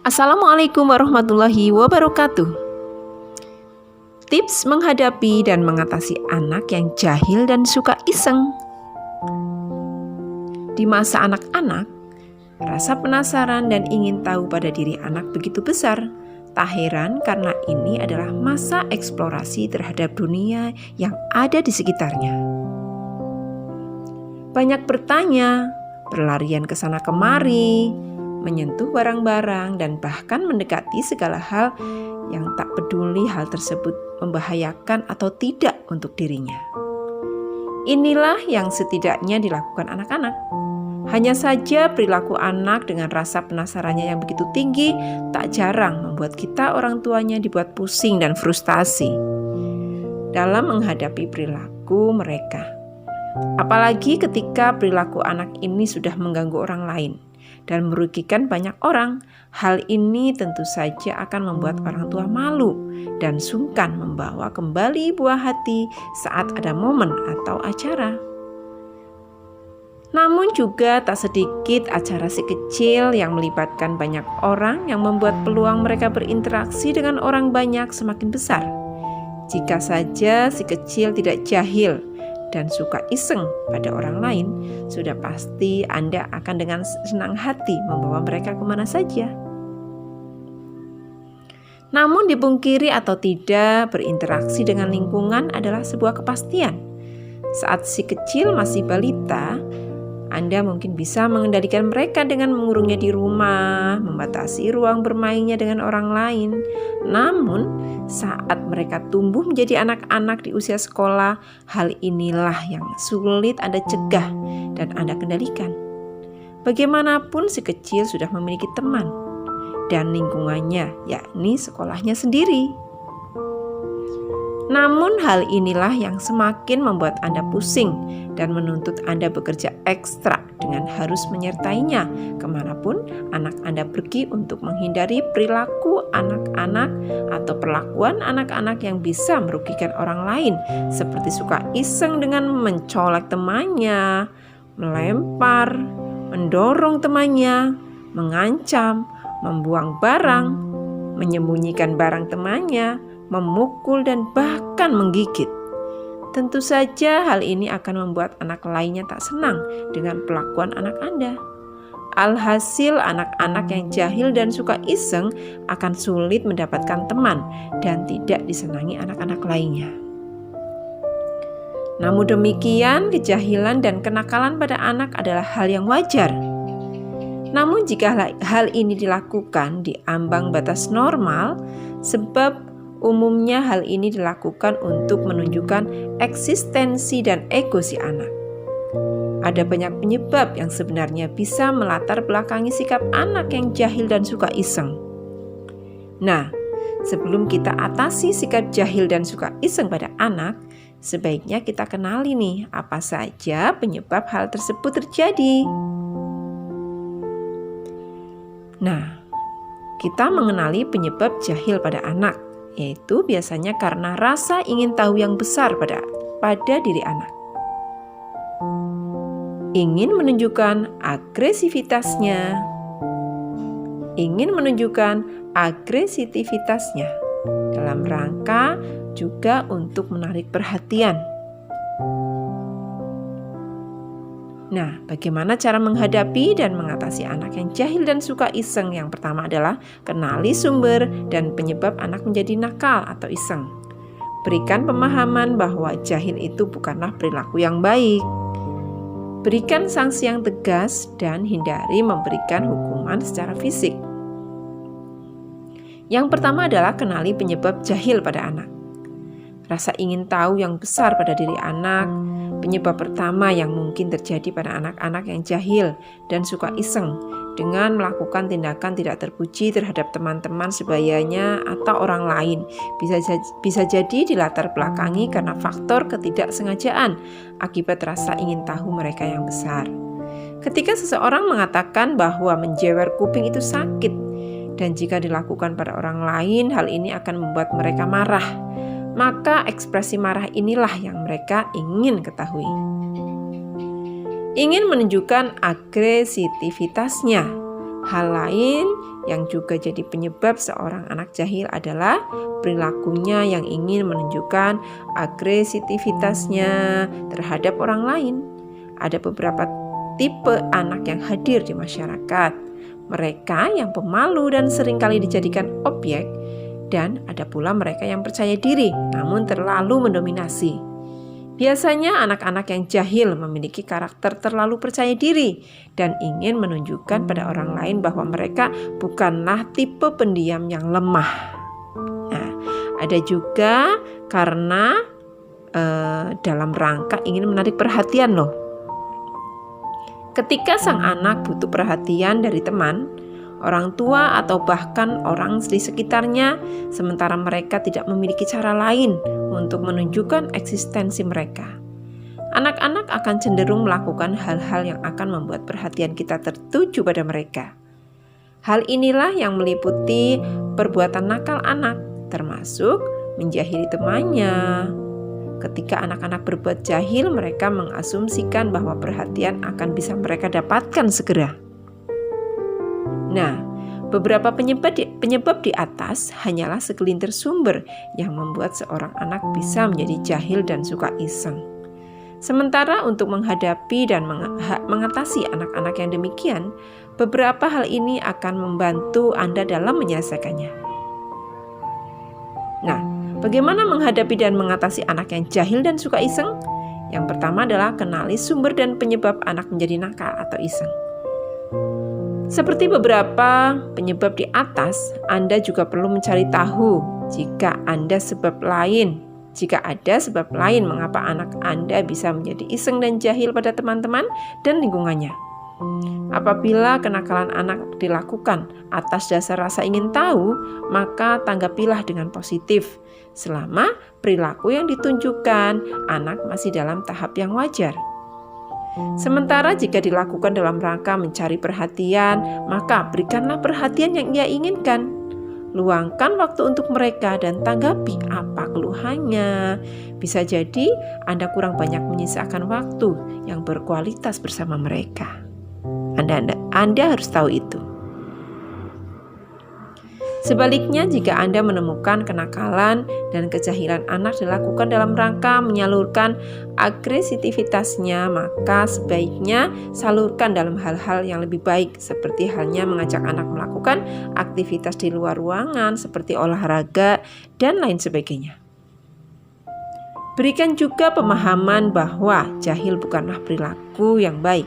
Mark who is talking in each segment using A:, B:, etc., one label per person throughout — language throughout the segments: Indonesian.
A: Assalamualaikum warahmatullahi wabarakatuh. Tips menghadapi dan mengatasi anak yang jahil dan suka iseng. Di masa anak-anak, rasa penasaran dan ingin tahu pada diri anak begitu besar. Tak heran karena ini adalah masa eksplorasi terhadap dunia yang ada di sekitarnya. Banyak bertanya, berlarian ke sana kemari, menyentuh barang-barang, dan bahkan mendekati segala hal yang tak peduli hal tersebut membahayakan atau tidak untuk dirinya. Inilah yang setidaknya dilakukan anak-anak. Hanya saja perilaku anak dengan rasa penasarannya yang begitu tinggi tak jarang membuat kita orang tuanya dibuat pusing dan frustasi dalam menghadapi perilaku mereka. Apalagi ketika perilaku anak ini sudah mengganggu orang lain dan merugikan banyak orang. Hal ini tentu saja akan membuat orang tua malu dan sungkan membawa kembali buah hati saat ada momen atau acara. Namun juga tak sedikit acara si kecil yang melibatkan banyak orang yang membuat peluang mereka berinteraksi dengan orang banyak semakin besar. Jika saja si kecil tidak jahil dan suka iseng pada orang lain, sudah pasti Anda akan dengan senang hati membawa mereka kemana saja. Namun dipungkiri atau tidak, berinteraksi dengan lingkungan adalah sebuah kepastian. Saat si kecil masih balita, Anda mungkin bisa mengendalikan mereka dengan mengurungnya di rumah, membatasi ruang bermainnya dengan orang lain. Namun, saat mereka tumbuh menjadi anak-anak di usia sekolah, hal inilah yang sulit Anda cegah dan Anda kendalikan. Bagaimanapun si kecil sudah memiliki teman dan lingkungannya, yakni sekolahnya sendiri. Namun hal inilah yang semakin membuat Anda pusing dan menuntut Anda bekerja ekstra dengan harus menyertainya kemanapun anak Anda pergi untuk menghindari perilaku anak-anak atau perlakuan anak-anak yang bisa merugikan orang lain, seperti suka iseng dengan mencolek temannya, melempar, mendorong temannya, mengancam, membuang barang, menyembunyikan barang temannya, memukul, dan bahkan menggigit. Tentu saja hal ini akan membuat anak lainnya tak senang dengan perlakuan anak Anda. Alhasil anak-anak yang jahil dan suka iseng akan sulit mendapatkan teman dan tidak disenangi anak-anak lainnya. Namun demikian, kejahilan dan kenakalan pada anak adalah hal yang wajar. Namun jika hal ini dilakukan di ambang batas normal, sebab umumnya hal ini dilakukan untuk menunjukkan eksistensi dan ego si anak. Ada banyak penyebab yang sebenarnya bisa melatar belakangi sikap anak yang jahil dan suka iseng. Nah, sebelum kita atasi sikap jahil dan suka iseng pada anak, sebaiknya kita kenali nih apa saja penyebab hal tersebut terjadi. Nah, kita mengenali penyebab jahil pada anak, yaitu biasanya karena rasa ingin tahu yang besar pada diri anak. Ingin menunjukkan agresivitasnya, dalam rangka juga untuk menarik perhatian. Nah, bagaimana cara menghadapi dan mengatasi anak yang jahil dan suka iseng? Yang pertama adalah kenali sumber dan penyebab anak menjadi nakal atau iseng. Berikan pemahaman bahwa jahil itu bukanlah perilaku yang baik. Berikan sanksi yang tegas dan hindari memberikan hukuman secara fisik. Yang pertama adalah kenali penyebab jahil pada anak. Rasa ingin tahu yang besar pada diri anak, penyebab pertama yang mungkin terjadi pada anak-anak yang jahil dan suka iseng dengan melakukan tindakan tidak terpuji terhadap teman-teman sebayanya atau orang lain. Bisa jadi dilatar belakangi karena faktor ketidaksengajaan akibat rasa ingin tahu mereka yang besar. Ketika seseorang mengatakan bahwa menjewer kuping itu sakit, dan jika dilakukan pada orang lain, hal ini akan membuat mereka marah. Maka ekspresi marah inilah yang mereka ingin ketahui. Ingin menunjukkan agresivitasnya. Hal lain yang juga jadi penyebab seorang anak jahil adalah perilakunya yang ingin menunjukkan agresivitasnya terhadap orang lain. Ada beberapa tipe anak yang hadir di masyarakat. Mereka yang pemalu dan seringkali dijadikan objek, dan ada pula mereka yang percaya diri namun terlalu mendominasi. Biasanya anak-anak yang jahil memiliki karakter terlalu percaya diri dan ingin menunjukkan pada orang lain bahwa mereka bukanlah tipe pendiam yang lemah. Nah, ada juga karena dalam rangka ingin menarik perhatian loh. Ketika sang anak butuh perhatian dari teman, orang tua atau bahkan orang di sekitarnya, sementara mereka tidak memiliki cara lain untuk menunjukkan eksistensi mereka. Anak-anak akan cenderung melakukan hal-hal yang akan membuat perhatian kita tertuju pada mereka. Hal inilah yang meliputi perbuatan nakal anak, termasuk menjahili temannya. Ketika anak-anak berbuat jahil, mereka mengasumsikan bahwa perhatian akan bisa mereka dapatkan segera. Nah, beberapa penyebab di atas hanyalah segelintir sumber yang membuat seorang anak bisa menjadi jahil dan suka iseng. Sementara untuk menghadapi dan mengatasi anak-anak yang demikian, beberapa hal ini akan membantu Anda dalam menyelesaikannya. Nah, bagaimana menghadapi dan mengatasi anak yang jahil dan suka iseng? Yang pertama adalah kenali sumber dan penyebab anak menjadi nakal atau iseng. Seperti beberapa penyebab di atas, Anda juga perlu mencari tahu jika ada sebab lain mengapa anak Anda bisa menjadi iseng dan jahil pada teman-teman dan lingkungannya. Apabila kenakalan anak dilakukan atas dasar rasa ingin tahu, maka tanggapilah dengan positif. Selama perilaku yang ditunjukkan anak masih dalam tahap yang wajar. Sementara jika dilakukan dalam rangka mencari perhatian, maka berikanlah perhatian yang ia inginkan. Luangkan waktu untuk mereka dan tanggapi apa keluhannya. Bisa jadi Anda kurang banyak menyisakan waktu yang berkualitas bersama mereka. Anda harus tahu itu. Sebaliknya, jika Anda menemukan kenakalan dan kejahilan anak dilakukan dalam rangka menyalurkan agresivitasnya, maka sebaiknya salurkan dalam hal-hal yang lebih baik, seperti halnya mengajak anak melakukan aktivitas di luar ruangan seperti olahraga dan lain sebagainya. Berikan juga pemahaman bahwa jahil bukanlah perilaku yang baik.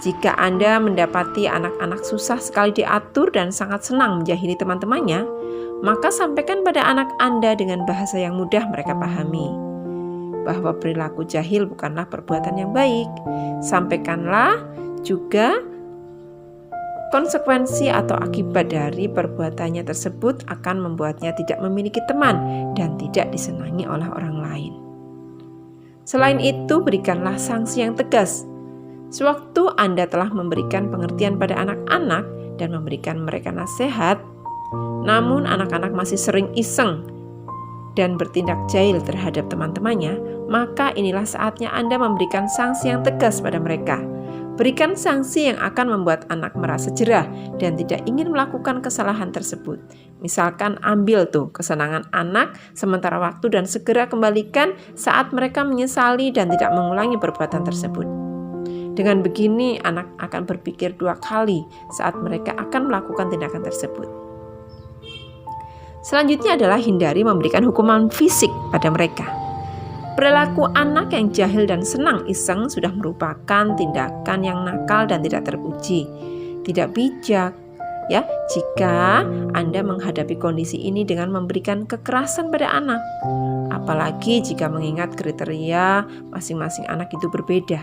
A: Jika Anda mendapati anak-anak susah sekali diatur dan sangat senang menjahili teman-temannya, maka sampaikan pada anak Anda dengan bahasa yang mudah mereka pahami bahwa perilaku jahil bukanlah perbuatan yang baik. Sampaikanlah juga konsekuensi atau akibat dari perbuatannya tersebut akan membuatnya tidak memiliki teman dan tidak disenangi oleh orang lain. Selain itu, berikanlah sanksi yang tegas. Sewaktu Anda telah memberikan pengertian pada anak-anak dan memberikan mereka nasihat, namun anak-anak masih sering iseng dan bertindak jahil terhadap teman-temannya, maka inilah saatnya Anda memberikan sanksi yang tegas pada mereka. Berikan sanksi yang akan membuat anak merasa jerah dan tidak ingin melakukan kesalahan tersebut. Misalkan ambil kesenangan anak sementara waktu dan segera kembalikan saat mereka menyesali dan tidak mengulangi perbuatan tersebut. Dengan begini, anak akan berpikir 2 kali saat mereka akan melakukan tindakan tersebut. Selanjutnya adalah hindari memberikan hukuman fisik pada mereka. Perilaku anak yang jahil dan senang iseng sudah merupakan tindakan yang nakal dan tidak terpuji. Tidak bijak, ya, jika Anda menghadapi kondisi ini dengan memberikan kekerasan pada anak. Apalagi jika mengingat kriteria masing-masing anak itu berbeda.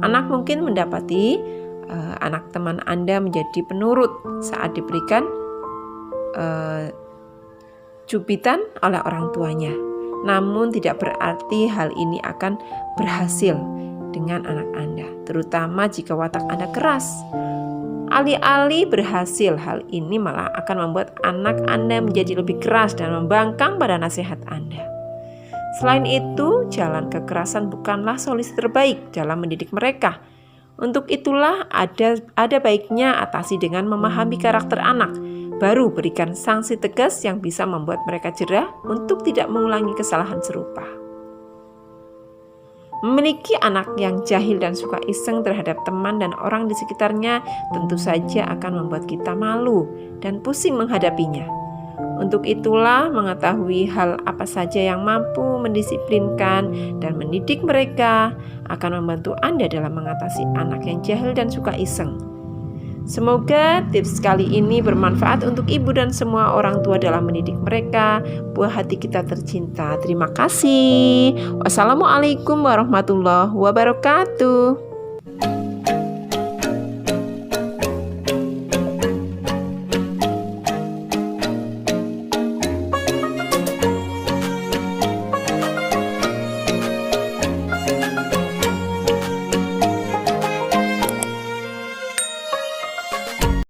A: Anak mungkin mendapati anak teman Anda menjadi penurut saat diberikan cubitan oleh orang tuanya. Namun tidak berarti hal ini akan berhasil dengan anak Anda, terutama jika watak Anda keras. Alih-alih berhasil, hal ini malah akan membuat anak Anda menjadi lebih keras dan membangkang pada nasihat Anda. Selain itu, jalan kekerasan bukanlah solusi terbaik dalam mendidik mereka. Untuk itulah ada baiknya atasi dengan memahami karakter anak, baru berikan sanksi tegas yang bisa membuat mereka jera untuk tidak mengulangi kesalahan serupa. Memiliki anak yang jahil dan suka iseng terhadap teman dan orang di sekitarnya tentu saja akan membuat kita malu dan pusing menghadapinya. Untuk itulah mengetahui hal apa saja yang mampu mendisiplinkan dan mendidik mereka akan membantu Anda dalam mengatasi anak yang jahil dan suka iseng. Semoga tips kali ini bermanfaat untuk ibu dan semua orang tua dalam mendidik mereka, buah hati kita tercinta. Terima kasih. Wassalamualaikum warahmatullahi wabarakatuh.